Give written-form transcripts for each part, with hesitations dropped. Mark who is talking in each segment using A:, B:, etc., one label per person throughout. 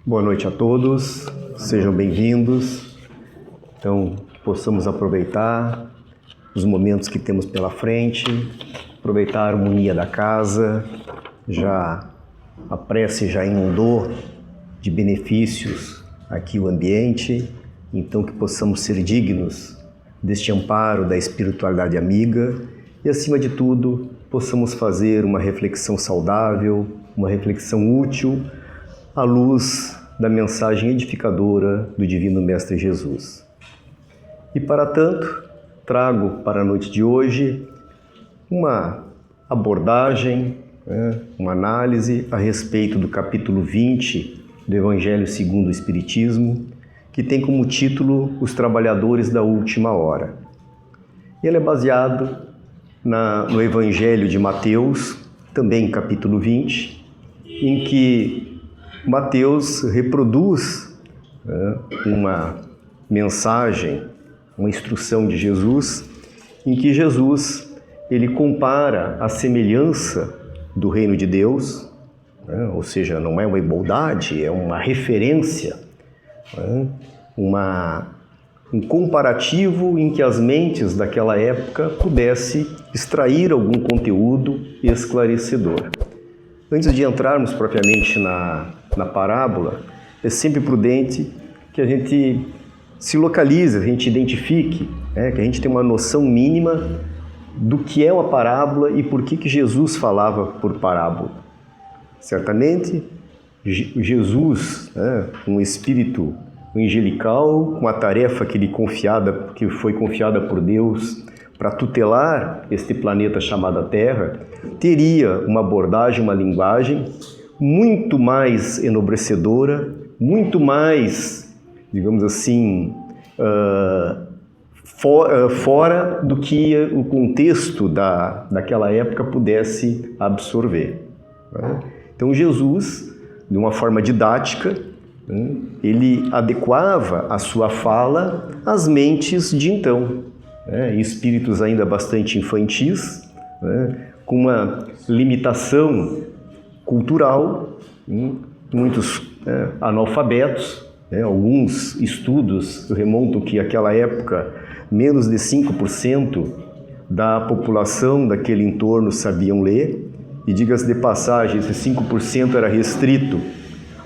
A: Boa noite a todos, sejam bem-vindos. Então, que possamos aproveitar os momentos que temos pela frente, aproveitar a harmonia da casa. A prece já inundou de benefícios aqui o ambiente, então que possamos ser dignos deste amparo da espiritualidade amiga e, acima de tudo, possamos fazer uma reflexão saudável, uma reflexão útil à luz da mensagem edificadora do Divino Mestre Jesus. E para tanto, trago para a noite de hoje uma abordagem, uma análise a respeito do capítulo 20 do Evangelho segundo o Espiritismo, que tem como título Os Trabalhadores da Última Hora. Ele é baseado no Evangelho de Mateus, também capítulo 20, em que Mateus reproduz uma mensagem, uma instrução de Jesus, em que Jesus ele compara a semelhança do reino de Deus, ou seja, não é uma igualdade, é uma referência, um comparativo em que as mentes daquela época pudessem extrair algum conteúdo esclarecedor. Antes de entrarmos propriamente na parábola, é sempre prudente que a gente se localize, a gente identifique, que a gente tenha uma noção mínima do que é uma parábola e por que Jesus falava por parábola. Certamente, Jesus, um espírito angelical, com a tarefa que foi confiada por Deus para tutelar este planeta chamado Terra, teria uma abordagem, uma linguagem muito mais enobrecedora, muito mais, digamos assim, fora do que o contexto daquela época pudesse absorver. Então Jesus, de uma forma didática, ele adequava a sua fala às mentes de então, espíritos ainda bastante infantis, com uma limitação cultural, muitos analfabetos. Alguns estudos remontam que naquela época menos de 5% da população daquele entorno sabiam ler, e diga-se de passagem, esse 5% era restrito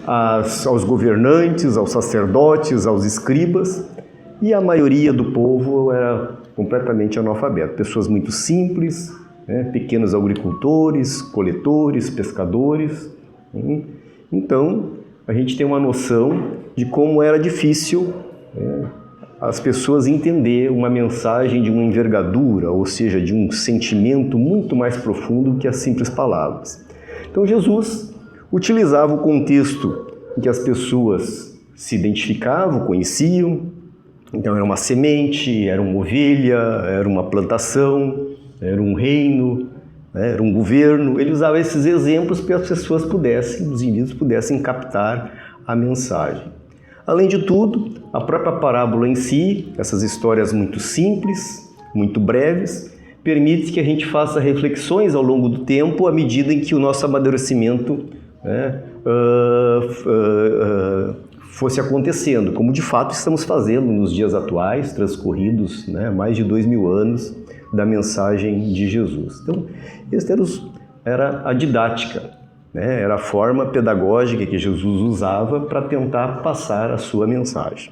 A: aos governantes, aos sacerdotes, aos escribas, e a maioria do povo era completamente analfabeto. Pessoas muito simples, pequenos agricultores, coletores, pescadores. Então, a gente tem uma noção de como era difícil as pessoas entender uma mensagem de uma envergadura, ou seja, de um sentimento muito mais profundo que as simples palavras. Então, Jesus utilizava o contexto em que as pessoas se identificavam, conheciam. Então, era uma semente, era uma ovelha, era uma plantação, era um reino, era um governo. Ele usava esses exemplos para que as pessoas os indivíduos pudessem captar a mensagem. Além de tudo, a própria parábola em si, essas histórias muito simples, muito breves, permite que a gente faça reflexões ao longo do tempo à medida em que o nosso amadurecimento fosse acontecendo, como de fato estamos fazendo nos dias atuais, transcorridos mais de 2000 anos da mensagem de Jesus. Então, essa era a didática, era a forma pedagógica que Jesus usava para tentar passar a sua mensagem.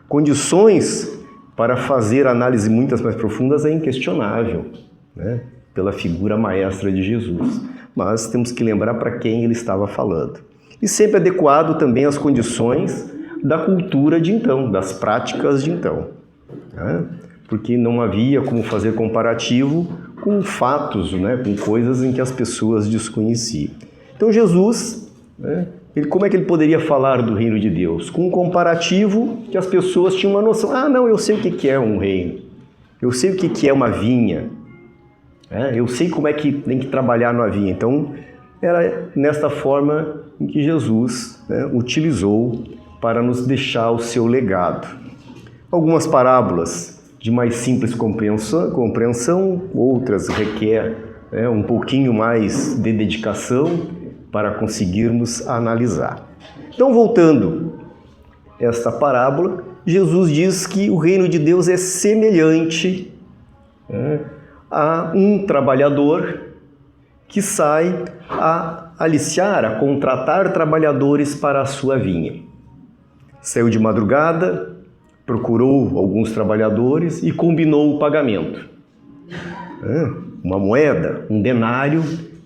A: Condições para fazer análises muitas mais profundas é inquestionável, pela figura maestra de Jesus. Mas temos que lembrar para quem ele estava falando. E sempre adequado também às condições da cultura de então, das práticas de então. Porque não havia como fazer comparativo com fatos, com coisas em que as pessoas desconheciam. Então Jesus, como é que ele poderia falar do reino de Deus? Com um comparativo que as pessoas tinham uma noção. Não, eu sei o que é um reino. Eu sei o que é uma vinha. Eu sei como é que tem que trabalhar numa vinha. Então, era nesta forma em que Jesus utilizou para nos deixar o seu legado. Algumas parábolas de mais simples compreensão, outras requer um pouquinho mais de dedicação para conseguirmos analisar. Então, voltando a esta parábola, Jesus diz que o reino de Deus é semelhante a um trabalhador que sai a aliciar, a contratar trabalhadores para a sua vinha. Saiu de madrugada, procurou alguns trabalhadores e combinou o pagamento. Uma moeda, um denário,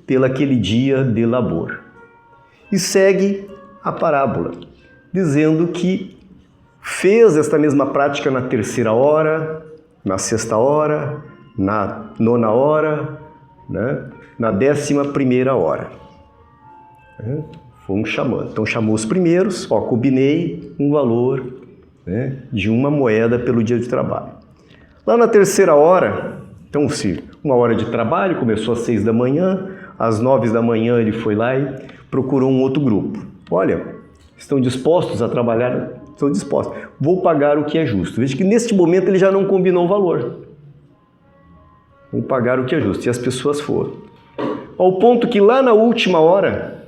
A: pelo aquele dia de labor. E segue a parábola, dizendo que fez esta mesma prática na 3ª hora, na 6ª hora, na 9ª hora, na 11ª hora. Fomos chamando. Então chamou os primeiros, combinei um valor de uma moeda pelo dia de trabalho. Lá na 3ª hora, então se 1 hora de trabalho, começou às 6 da manhã, às 9 da manhã ele foi lá e procurou um outro grupo. Olha, estão dispostos a trabalhar? Estão dispostos. Vou pagar o que é justo. Veja que neste momento ele já não combinou o valor. Vou pagar o que é justo. E as pessoas foram. Ao ponto que lá na última hora,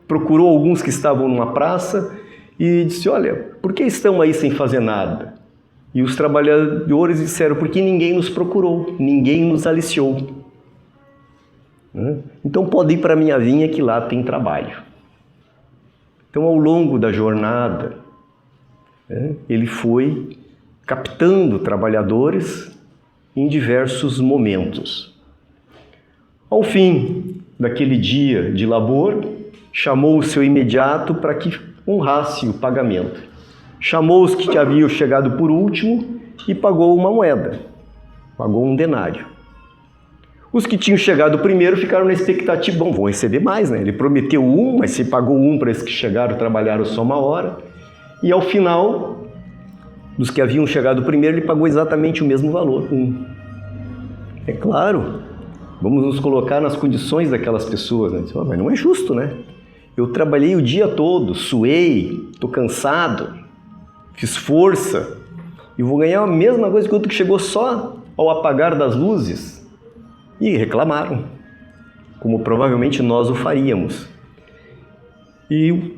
A: procurou alguns que estavam numa praça e disse, olha, por que estão aí sem fazer nada? E os trabalhadores disseram, porque ninguém nos procurou, ninguém nos aliciou. Então pode ir para a minha vinha que lá tem trabalho. Então ao longo da jornada, ele foi captando trabalhadores em diversos momentos. Ao fim daquele dia de labor, chamou o seu imediato para que honrasse o pagamento. Chamou os que haviam chegado por último e pagou uma moeda, pagou um denário. Os que tinham chegado primeiro ficaram na expectativa, bom, vão receber mais, né? Ele prometeu um, mas se pagou um para esses que chegaram, trabalharam só 1 hora. E ao final, dos que haviam chegado primeiro, ele pagou exatamente o mesmo valor, 1. É claro, vamos nos colocar nas condições daquelas pessoas, né? Mas não é justo, né? Eu trabalhei o dia todo, suei, estou cansado, fiz força e vou ganhar a mesma coisa que o outro que chegou só ao apagar das luzes. E reclamaram, como provavelmente nós o faríamos. E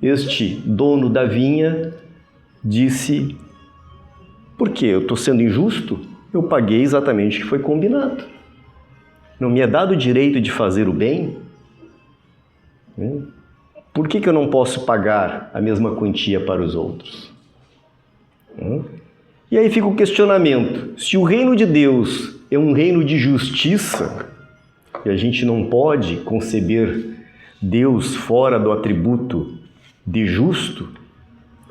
A: este dono da vinha disse, por quê? Eu estou sendo injusto? Eu paguei exatamente o que foi combinado. Não me é dado o direito de fazer o bem? Por que eu não posso pagar a mesma quantia para os outros? E aí fica o questionamento, se o reino de Deus é um reino de justiça, e a gente não pode conceber Deus fora do atributo de justo,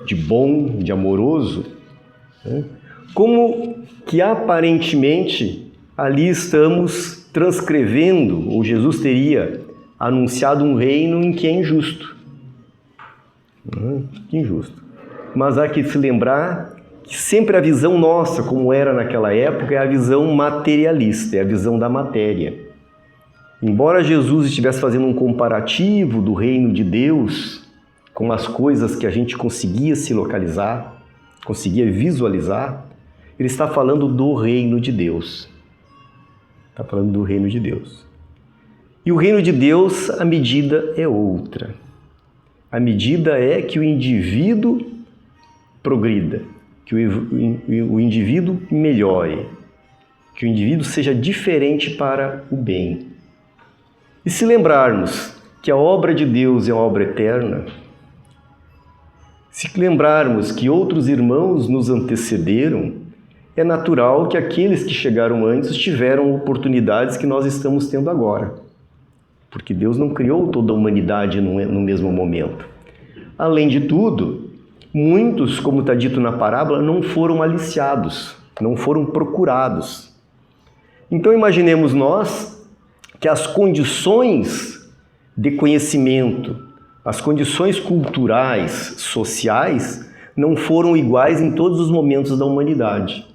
A: de bom, de amoroso, como que aparentemente ali estamos transcrevendo, ou Jesus teria anunciado um reino em que é injusto. Injusto. Mas há que se lembrar que sempre a visão nossa, como era naquela época, é a visão materialista, é a visão da matéria. Embora Jesus estivesse fazendo um comparativo do reino de Deus com as coisas que a gente conseguia se localizar, conseguia visualizar, ele está falando do reino de Deus. Está falando do reino de Deus. E o reino de Deus, a medida é outra. A medida é que o indivíduo progrida, que o indivíduo melhore, que o indivíduo seja diferente para o bem. E se lembrarmos que a obra de Deus é uma obra eterna, se lembrarmos que outros irmãos nos antecederam, é natural que aqueles que chegaram antes tiveram oportunidades que nós estamos tendo agora. Porque Deus não criou toda a humanidade no mesmo momento. Além de tudo, muitos, como está dito na parábola, não foram aliciados, não foram procurados. Então imaginemos nós que as condições de conhecimento, as condições culturais, sociais, não foram iguais em todos os momentos da humanidade.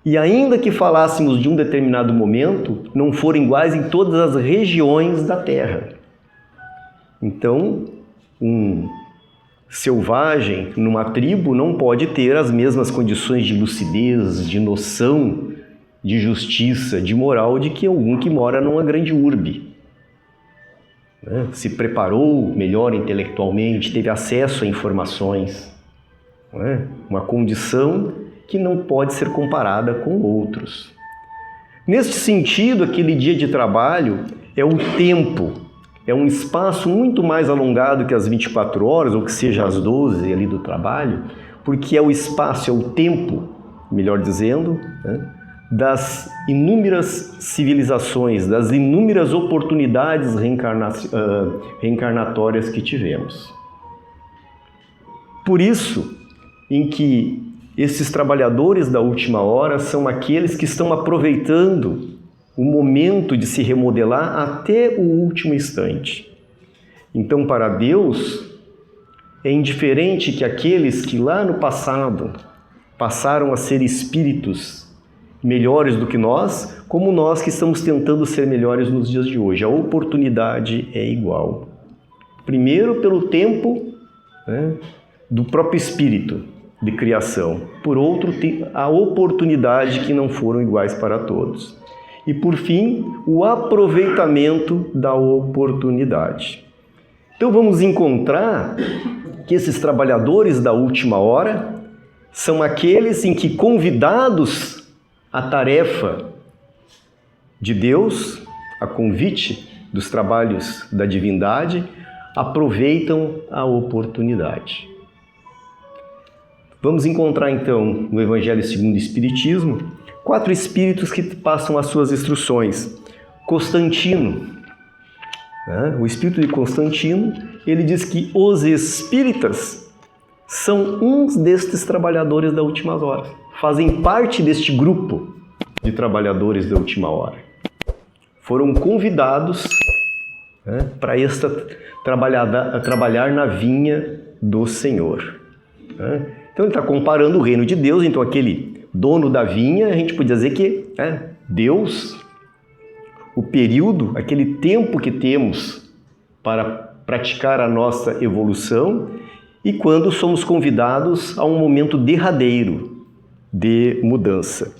A: E ainda que falássemos de um determinado momento, não foram iguais em todas as regiões da Terra. Então, um selvagem numa tribo não pode ter as mesmas condições de lucidez, de noção, de justiça, de moral, de que algum que mora numa grande urbe. né? Se preparou melhor intelectualmente, teve acesso a informações, né? Uma condição que não pode ser comparada com outros. Neste sentido, aquele dia de trabalho é o tempo, é um espaço muito mais alongado que as 24 horas, ou que seja as 12 ali do trabalho, porque é o espaço, é o tempo, melhor dizendo, né, das inúmeras civilizações, das inúmeras oportunidades reencarnatórias que tivemos. Por isso, em que esses trabalhadores da última hora são aqueles que estão aproveitando o momento de se remodelar até o último instante. Então, para Deus, é indiferente que aqueles que lá no passado passaram a ser espíritos melhores do que nós, como nós que estamos tentando ser melhores nos dias de hoje. A oportunidade é igual. Primeiro, pelo tempo, né, do próprio espírito de criação. Por outro, a oportunidade que não foram iguais para todos. E, por fim, o aproveitamento da oportunidade. Então, vamos encontrar que esses trabalhadores da última hora são aqueles em que, convidados à tarefa de Deus, a convite dos trabalhos da divindade, aproveitam a oportunidade. Vamos encontrar, então, no Evangelho segundo o Espiritismo, 4 espíritos que passam as suas instruções. Constantino, né? O espírito de Constantino, ele diz que os espíritas são uns destes trabalhadores da última hora. Fazem parte deste grupo de trabalhadores da última hora. Foram convidados, né, para trabalhar na vinha do Senhor. Né? Então ele está comparando o reino de Deus, então aquele dono da vinha, a gente podia dizer que Deus, o período, aquele tempo que temos para praticar a nossa evolução e quando somos convidados a um momento derradeiro de mudança.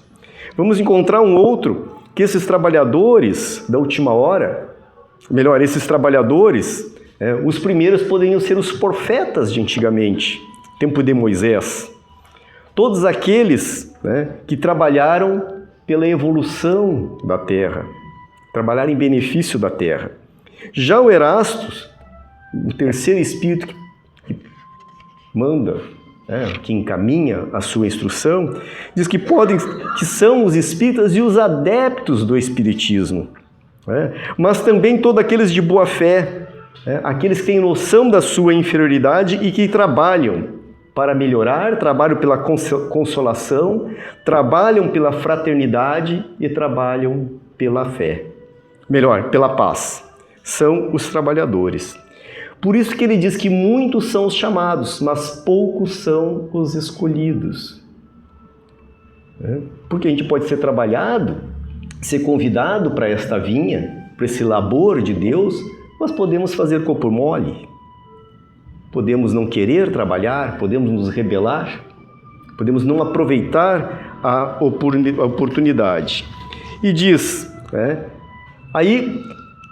A: Vamos encontrar um outro, que esses trabalhadores da última hora, melhor, esses trabalhadores, os primeiros poderiam ser os profetas de antigamente, tempo de Moisés. Todos aqueles, né, que trabalharam pela evolução da Terra, trabalharam em benefício da Terra. Já o Erastus, o terceiro espírito que manda, que encaminha a sua instrução, diz que são os espíritas e os adeptos do espiritismo, né? Mas também todos aqueles de boa fé, aqueles que têm noção da sua inferioridade e que trabalham para melhorar, trabalham pela consolação, trabalham pela fraternidade e trabalham pela fé. Melhor, pela paz. São os trabalhadores. Por isso que ele diz que muitos são os chamados, mas poucos são os escolhidos. Porque a gente pode ser trabalhado, ser convidado para esta vinha, para esse labor de Deus, mas podemos fazer corpo mole. Podemos não querer trabalhar, podemos nos rebelar, podemos não aproveitar a oportunidade. E diz, aí,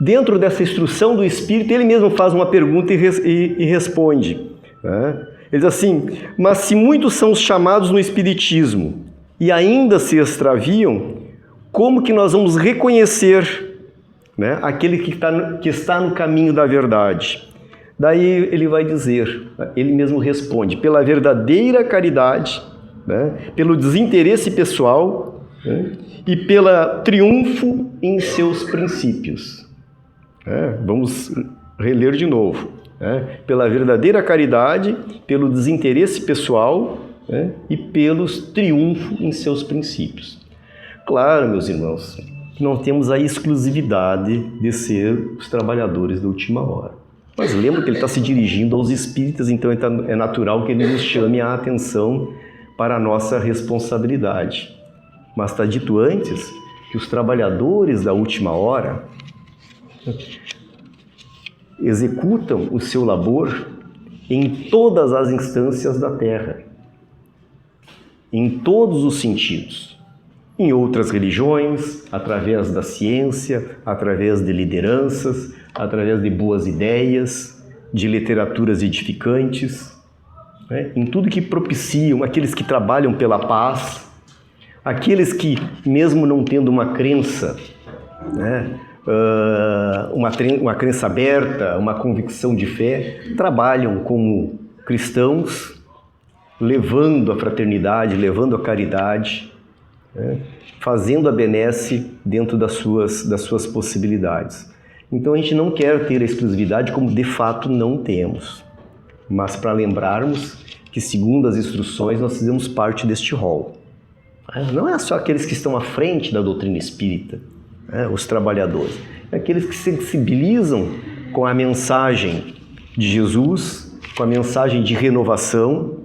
A: dentro dessa instrução do Espírito, ele mesmo faz uma pergunta e responde. Ele diz assim, mas se muitos são os chamados no Espiritismo e ainda se extraviam, como que nós vamos reconhecer, aquele que está no caminho da verdade? Daí ele vai dizer, ele mesmo responde, pela verdadeira caridade, pelo desinteresse pessoal, e pelo triunfo em seus princípios. Vamos reler de novo. Pela verdadeira caridade, pelo desinteresse pessoal, e pelos triunfos em seus princípios. Claro, meus irmãos, que não temos a exclusividade de ser os trabalhadores da última hora. Mas lembra que ele está se dirigindo aos espíritas, então é natural que ele nos chame a atenção para a nossa responsabilidade. Mas está dito antes que os trabalhadores da última hora executam o seu labor em todas as instâncias da Terra, em todos os sentidos. em outras religiões, através da ciência, através de lideranças, através de boas ideias, de literaturas edificantes, né? Em tudo que propiciam, aqueles que trabalham pela paz, aqueles que, mesmo não tendo uma crença, né, uma crença aberta, uma convicção de fé, trabalham como cristãos, levando a fraternidade, levando a caridade, né, fazendo a benesse dentro das suas possibilidades. Então a gente não quer ter a exclusividade como de fato não temos, mas para lembrarmos que, segundo as instruções, nós fizemos parte deste rol. Não é só aqueles que estão à frente da doutrina espírita, os trabalhadores, é aqueles que se sensibilizam com a mensagem de Jesus, com a mensagem de renovação,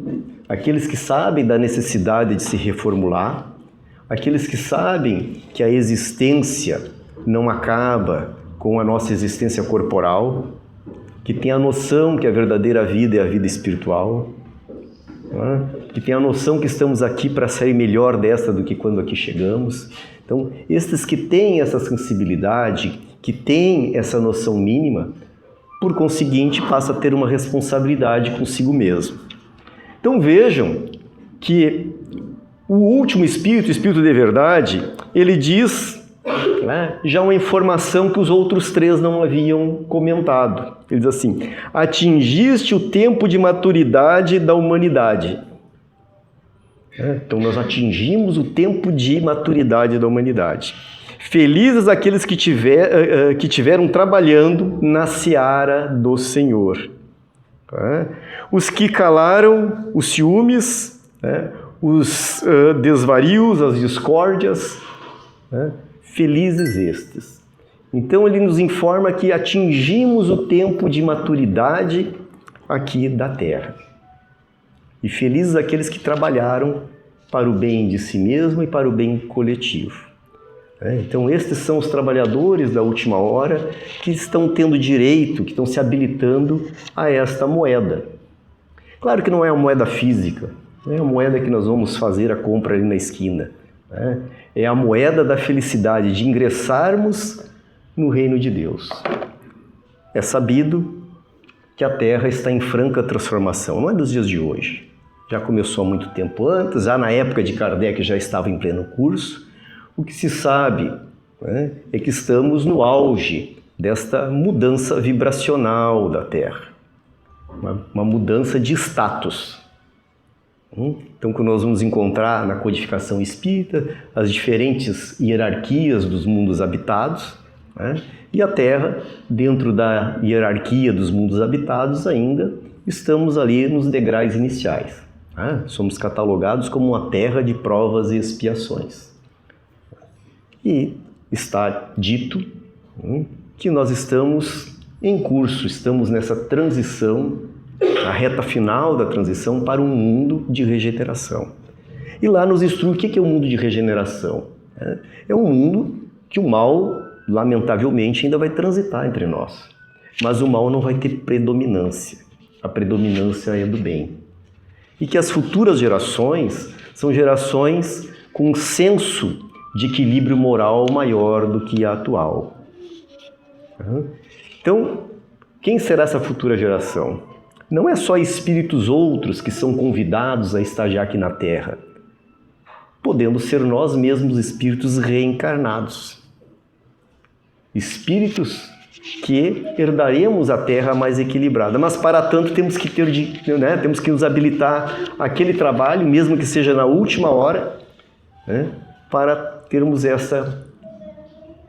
A: aqueles que sabem da necessidade de se reformular, aqueles que sabem que a existência não acaba com a nossa existência corporal, que tem a noção que a verdadeira vida é a vida espiritual, né? Que tem a noção que estamos aqui para sair melhor desta do que quando aqui chegamos. Então, estes que têm essa sensibilidade, que têm essa noção mínima, por conseguinte, passa a ter uma responsabilidade consigo mesmo. Então vejam que o último espírito, o espírito de verdade, ele diz, né, já uma informação que os outros três não haviam comentado. Ele diz assim: atingiste o tempo de maturidade da humanidade. Então nós atingimos o tempo de maturidade da humanidade. Felizes aqueles que tiveram trabalhando na seara do Senhor. Os que calaram os ciúmes, os desvarios, as discórdias, felizes estes. Então ele nos informa que atingimos o tempo de maturidade aqui da Terra. E felizes aqueles que trabalharam para o bem de si mesmo e para o bem coletivo. Então estes são os trabalhadores da última hora que estão tendo direito, que estão se habilitando a esta moeda. Claro que não é uma moeda física, não é a moeda que nós vamos fazer a compra ali na esquina. É a moeda da felicidade de ingressarmos no reino de Deus. É sabido que a Terra está em franca transformação, não é dos dias de hoje. Já começou há muito tempo antes, já na época de Kardec já estava em pleno curso. O que se sabe, é que estamos no auge desta mudança vibracional da Terra, uma mudança de status. Então, quando nós vamos encontrar na codificação espírita as diferentes hierarquias dos mundos habitados, e a Terra, dentro da hierarquia dos mundos habitados, ainda estamos ali nos degraus iniciais. Somos catalogados como uma terra de provas e expiações. E está dito que nós estamos em curso, estamos nessa transição, a reta final da transição para um mundo de regeneração. E lá nos instrui o que é o mundo de regeneração. É um mundo que o mal, lamentavelmente, ainda vai transitar entre nós. Mas o mal não vai ter predominância. A predominância é do bem. E que as futuras gerações são gerações com um senso de equilíbrio moral maior do que a atual. Então, quem será essa futura geração? Não é só espíritos outros que são convidados a estagiar aqui na Terra. Podemos ser nós mesmos espíritos reencarnados. Espíritos que herdaremos a Terra mais equilibrada. Mas para tanto temos que temos que nos habilitar àquele trabalho, mesmo que seja na última hora, para termos essa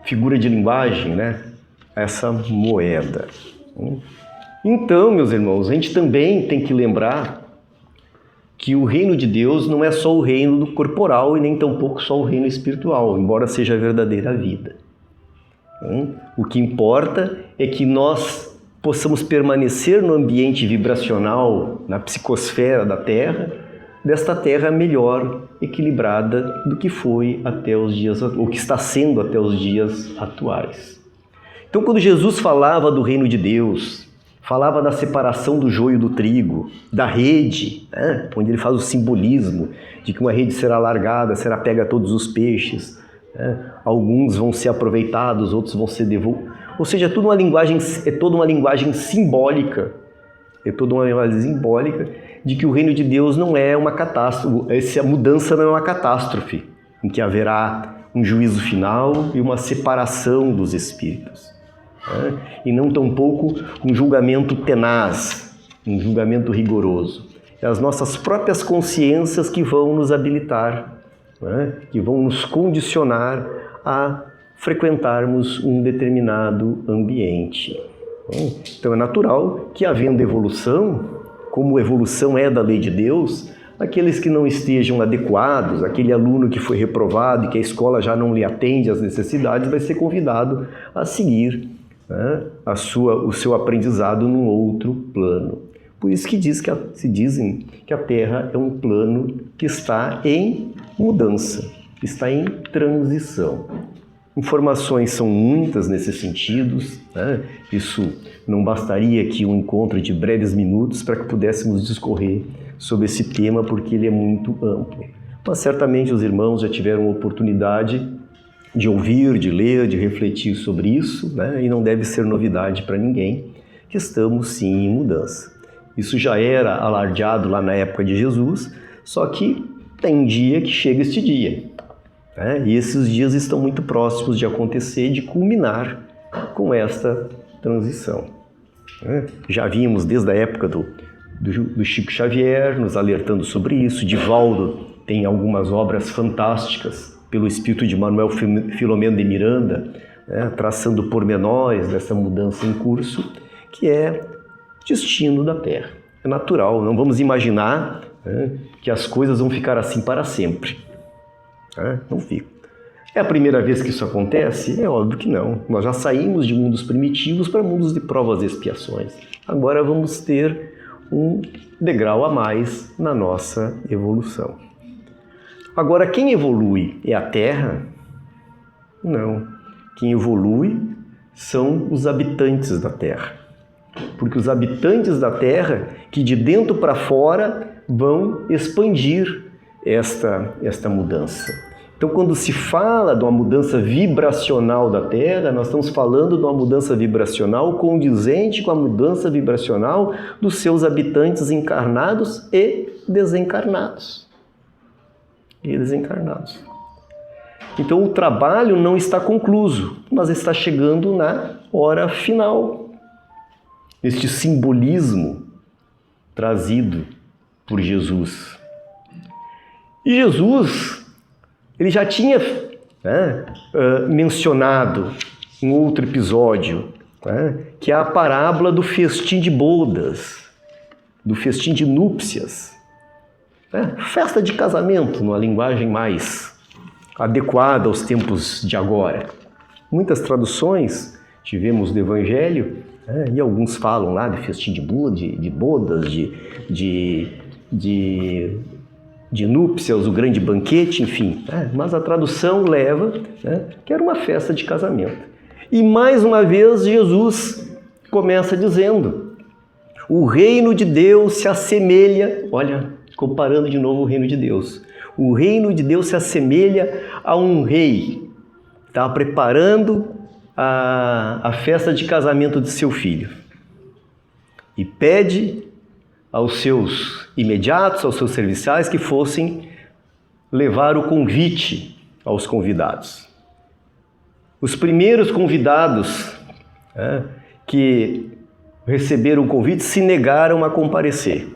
A: figura de linguagem, essa moeda. Então, meus irmãos, a gente também tem que lembrar que o reino de Deus não é só o reino corporal e nem tampouco só o reino espiritual, embora seja a verdadeira vida. O que importa é que nós possamos permanecer no ambiente vibracional, na psicosfera da Terra, desta Terra melhor equilibrada do que foi até os dias, ou que está sendo até os dias atuais. Então, quando Jesus falava do reino de Deus, falava da separação do joio do trigo, da rede, né? Onde ele faz o simbolismo de que uma rede será largada, será pega a todos os peixes, né? Alguns vão ser aproveitados, outros vão ser devolvidos. Ou seja, é toda uma linguagem simbólica, de que o reino de Deus não é uma catástrofe, essa mudança não é uma catástrofe, em que haverá um juízo final e uma separação dos espíritos, né? E não tampouco um julgamento tenaz, um julgamento rigoroso. É as nossas próprias consciências que vão nos habilitar, né? Que vão nos condicionar a frequentarmos um determinado ambiente. Então é natural que, havendo evolução, como evolução é da lei de Deus, aqueles que não estejam adequados, aquele aluno que foi reprovado e que a escola já não lhe atende às necessidades, vai ser convidado a seguir, né, o seu aprendizado num outro plano. Por isso que se dizem que a Terra é um plano que está em mudança, está em transição. Informações são muitas nesse sentido, né? Isso não bastaria aqui um encontro de breves minutos para que pudéssemos discorrer sobre esse tema, porque ele é muito amplo. Mas certamente os irmãos já tiveram oportunidade de ouvir, de ler, de refletir sobre isso, né? E não deve ser novidade para ninguém que estamos sim em mudança. Isso já era alardeado lá na época de Jesus, só que tem um dia que chega este dia. E esses dias estão muito próximos de acontecer, de culminar com esta transição. Já vimos desde a época do Chico Xavier nos alertando sobre isso. Divaldo tem algumas obras fantásticas pelo espírito de Manuel Filomeno de Miranda, traçando pormenores dessa mudança em curso, que é o destino da Terra. É natural, não vamos imaginar que as coisas vão ficar assim para sempre. Não fica. É a primeira vez que isso acontece? É óbvio que não. Nós já saímos de mundos primitivos para mundos de provas e expiações. Agora vamos ter um degrau a mais na nossa evolução. Agora, quem evolui é a Terra? Não. Quem evolui são os habitantes da Terra. Porque os habitantes da Terra, que de dentro para fora vão expandir esta mudança. Então, quando se fala de uma mudança vibracional da Terra, nós estamos falando de uma mudança vibracional condizente com a mudança vibracional dos seus habitantes encarnados e desencarnados. Então, o trabalho não está concluído, mas está chegando na hora final. Este simbolismo trazido por Jesus. E Jesus, ele já tinha mencionado em outro episódio, que é a parábola do festim de bodas, do festim de núpcias, festa de casamento, numa linguagem mais adequada aos tempos de agora. Muitas traduções tivemos do Evangelho, e alguns falam lá de festim de bodas, de núpcias, o grande banquete, enfim. Mas a tradução leva, que era uma festa de casamento. E mais uma vez Jesus começa dizendo: o reino de Deus se assemelha, olha, comparando de novo o reino de Deus. O reino de Deus se assemelha a um rei. Estava preparando a festa de casamento de seu filho. E pede aos seus imediatos, aos seus serviçais, que fossem levar o convite aos convidados. Os primeiros convidados que receberam o convite se negaram a comparecer.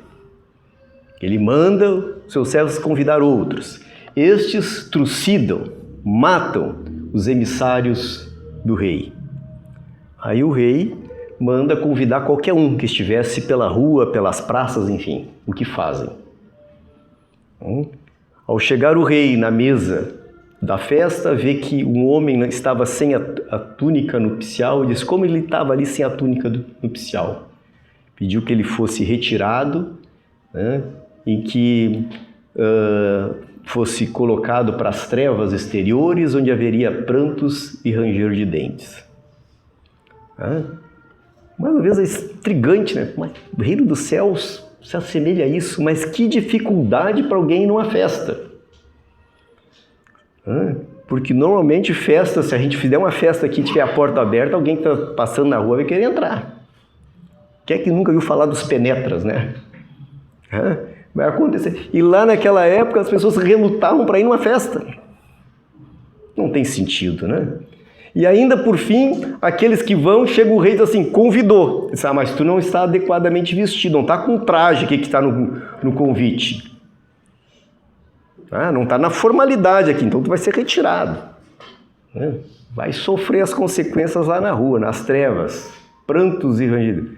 A: Ele manda seus servos convidar outros. Estes trucidam, matam os emissários do rei. Aí o rei manda convidar qualquer um que estivesse pela rua, pelas praças, enfim, o que fazem. Ao chegar o rei na mesa da festa, vê que um homem estava sem a túnica nupcial e diz: como ele estava ali sem a túnica nupcial? Pediu que ele fosse retirado, e que fosse colocado para as trevas exteriores, onde haveria prantos e ranger de dentes. Mais uma vez é intrigante, né? Mas o reino dos céus se assemelha a isso, mas que dificuldade para alguém ir numa festa. Porque normalmente festa, se a gente fizer uma festa aqui e tiver a porta aberta, alguém que está passando na rua vai querer entrar. Quem é que nunca viu falar dos penetras, né? Vai acontecer. E lá naquela época as pessoas relutavam para ir numa festa. Não tem sentido, né? E ainda por fim, aqueles que vão, chega o rei e diz assim, convidou. Diz, mas tu não está adequadamente vestido, não está com traje que está no convite. Não está na formalidade aqui, então tu vai ser retirado. Vai sofrer as consequências lá na rua, nas trevas, prantos e rangidos.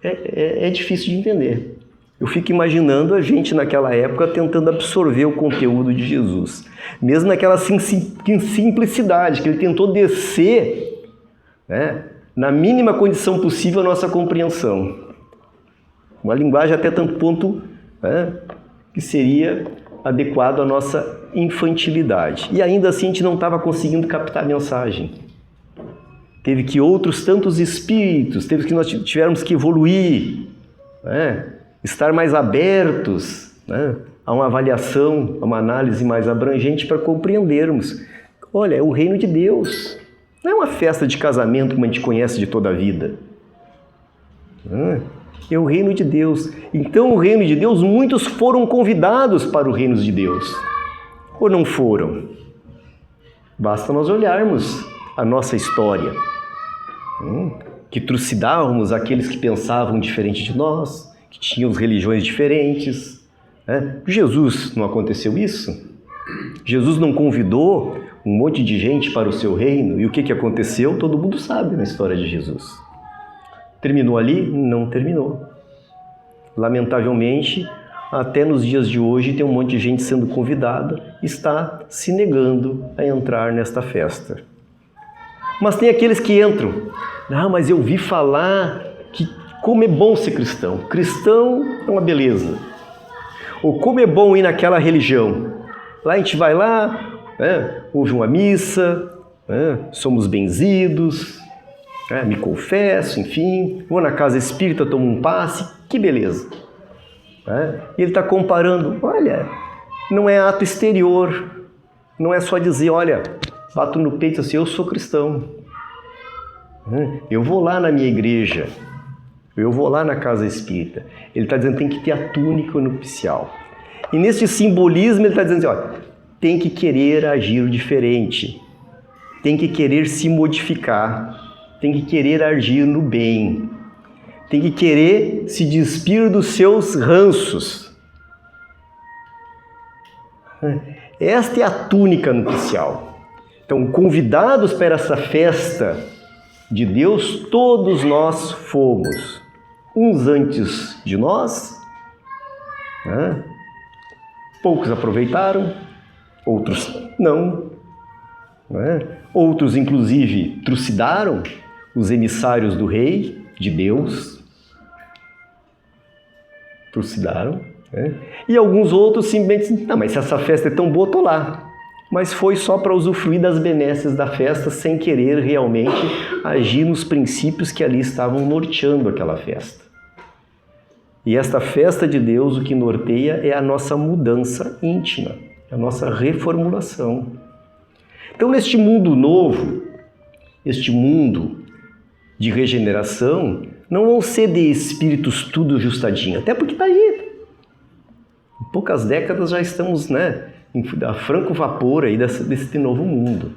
A: É difícil de entender. Eu fico imaginando a gente naquela época tentando absorver o conteúdo de Jesus. Mesmo naquela simplicidade, que ele tentou descer, né, na mínima condição possível a nossa compreensão. Uma linguagem até tanto ponto, né, que seria adequado à nossa infantilidade. E ainda assim a gente não estava conseguindo captar a mensagem. Teve que outros tantos espíritos, teve que nós tivermos que evoluir, né? Estar mais abertos, né, a uma avaliação, a uma análise mais abrangente para compreendermos. Olha, é o reino de Deus. Não é uma festa de casamento como a gente conhece de toda a vida. É o reino de Deus. Então, o reino de Deus, muitos foram convidados para o reino de Deus. Ou não foram? Basta nós olharmos a nossa história. Que trucidávamos aqueles que pensavam diferente de nós, que tinham religiões diferentes. Jesus, não aconteceu isso? Jesus não convidou um monte de gente para o seu reino? E o que aconteceu? Todo mundo sabe na história de Jesus. Terminou ali? Não terminou. Lamentavelmente, até nos dias de hoje tem um monte de gente sendo convidada e está se negando a entrar nesta festa. Mas tem aqueles que entram. Mas eu ouvi falar que como é bom ser cristão. Cristão é uma beleza. Ou como é bom ir naquela religião. Lá a gente vai lá, ouve uma missa, somos benzidos, me confesso, enfim, vou na casa espírita, tomo um passe, que beleza. E ele está comparando, olha, não é ato exterior, não é só dizer, olha, bato no peito assim, eu sou cristão. Eu vou lá na minha igreja, eu vou lá na casa espírita. Ele está dizendo que tem que ter a túnica nupcial. E nesse simbolismo ele está dizendo assim, olha, tem que querer agir diferente, tem que querer se modificar, tem que querer agir no bem, tem que querer se despir dos seus ranços. Esta é a túnica nupcial. Então, convidados para essa festa de Deus, todos nós fomos. Uns antes de nós, poucos aproveitaram, outros não. Outros, inclusive, trucidaram os emissários do rei, de Deus. Trucidaram. E alguns outros simplesmente disseram, não, mas se essa festa é tão boa, estou lá. Mas foi só para usufruir das benesses da festa, sem querer realmente agir nos princípios que ali estavam norteando aquela festa. E esta festa de Deus, o que norteia é a nossa mudança íntima, a nossa reformulação. Então, neste mundo novo, este mundo de regeneração, não vão ser de espíritos tudo ajustadinho, até porque está aí. Em poucas décadas já estamos, a franco vapor aí desse novo mundo.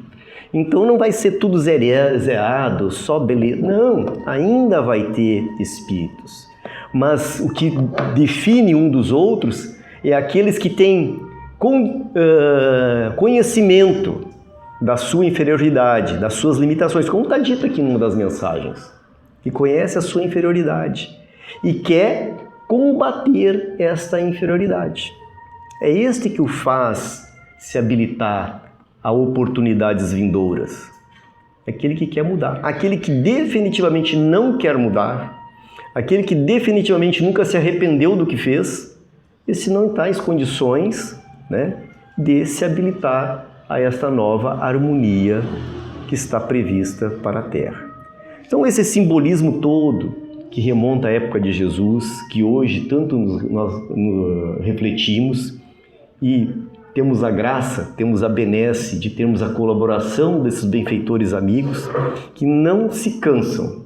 A: Então não vai ser tudo zerado, só beleza. Não, ainda vai ter espíritos. Mas o que define um dos outros é aqueles que têm conhecimento da sua inferioridade, das suas limitações, como está dito aqui numa das mensagens, que conhece a sua inferioridade e quer combater esta inferioridade. É este que o faz se habilitar a oportunidades vindouras. É aquele que quer mudar. Aquele que definitivamente não quer mudar, aquele que definitivamente nunca se arrependeu do que fez, esse não está em condições, de se habilitar a esta nova harmonia que está prevista para a Terra. Então esse simbolismo todo que remonta à época de Jesus, que hoje tanto nós refletimos e temos a graça, temos a benesse de termos a colaboração desses benfeitores amigos que não se cansam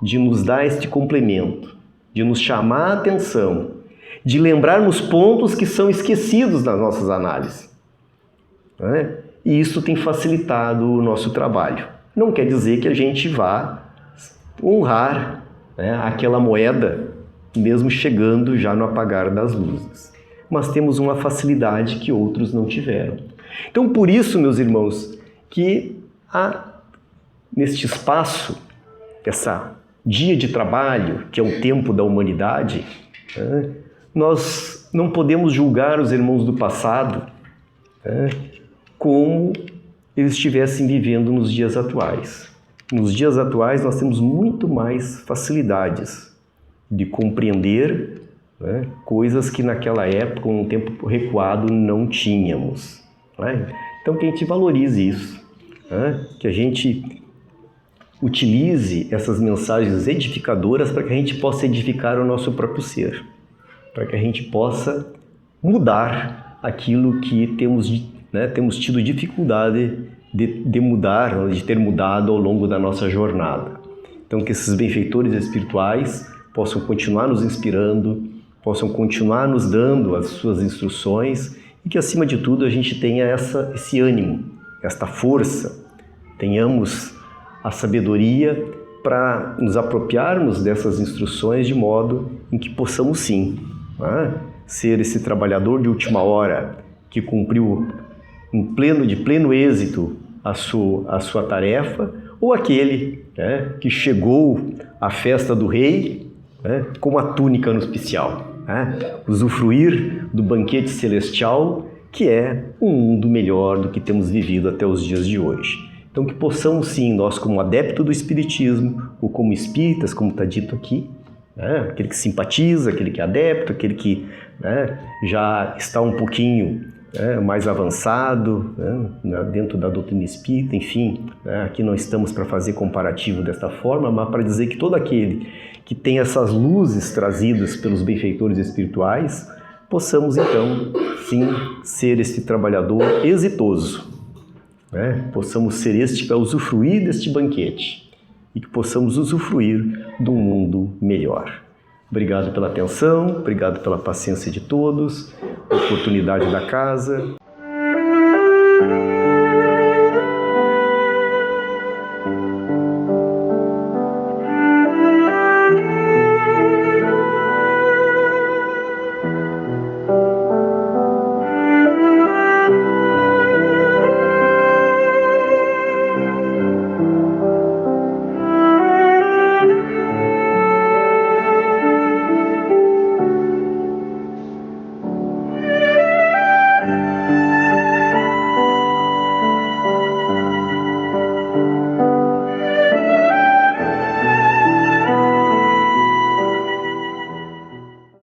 A: de nos dar este complemento, de nos chamar a atenção, de lembrarmos pontos que são esquecidos nas nossas análises. Não é? E isso tem facilitado o nosso trabalho. Não quer dizer que a gente vá honrar, né, aquela moeda, mesmo chegando já no apagar das luzes. Mas temos uma facilidade que outros não tiveram. Então, por isso, meus irmãos, que neste espaço, essa dia de trabalho, que é o tempo da humanidade, né, nós não podemos julgar os irmãos do passado, né, como eles estivessem vivendo nos dias atuais. Nos dias atuais nós temos muito mais facilidades de compreender, né, coisas que naquela época, num tempo recuado, não tínhamos. Né? Então que a gente valorize isso, né? Que a gente utilize essas mensagens edificadoras para que a gente possa edificar o nosso próprio ser, para que a gente possa mudar aquilo que temos tido dificuldade de mudar, de ter mudado ao longo da nossa jornada. Então que esses benfeitores espirituais possam continuar nos inspirando, possam continuar nos dando as suas instruções e que, acima de tudo, a gente tenha esse ânimo, esta força, tenhamos a sabedoria para nos apropriarmos dessas instruções de modo em que possamos sim, né, ser esse trabalhador de última hora que cumpriu de pleno êxito a sua tarefa, ou aquele, né, que chegou à festa do rei, né, com a túnica nuspicial, né, usufruir do banquete celestial, que é um mundo melhor do que temos vivido até os dias de hoje. Então que possamos sim, nós como adepto do Espiritismo, ou como espíritas, como está dito aqui, né, aquele que simpatiza, aquele que é adepto, aquele que, né, já está um pouquinho, né, mais avançado, né, dentro da doutrina espírita, enfim, né, aqui não estamos para fazer comparativo desta forma, mas para dizer que todo aquele que tem essas luzes trazidas pelos benfeitores espirituais, possamos então, sim, ser esse trabalhador exitoso, né? Possamos ser este para usufruir deste banquete e que possamos usufruir de um mundo melhor. Obrigado pela atenção, obrigado pela paciência de todos, oportunidade da casa.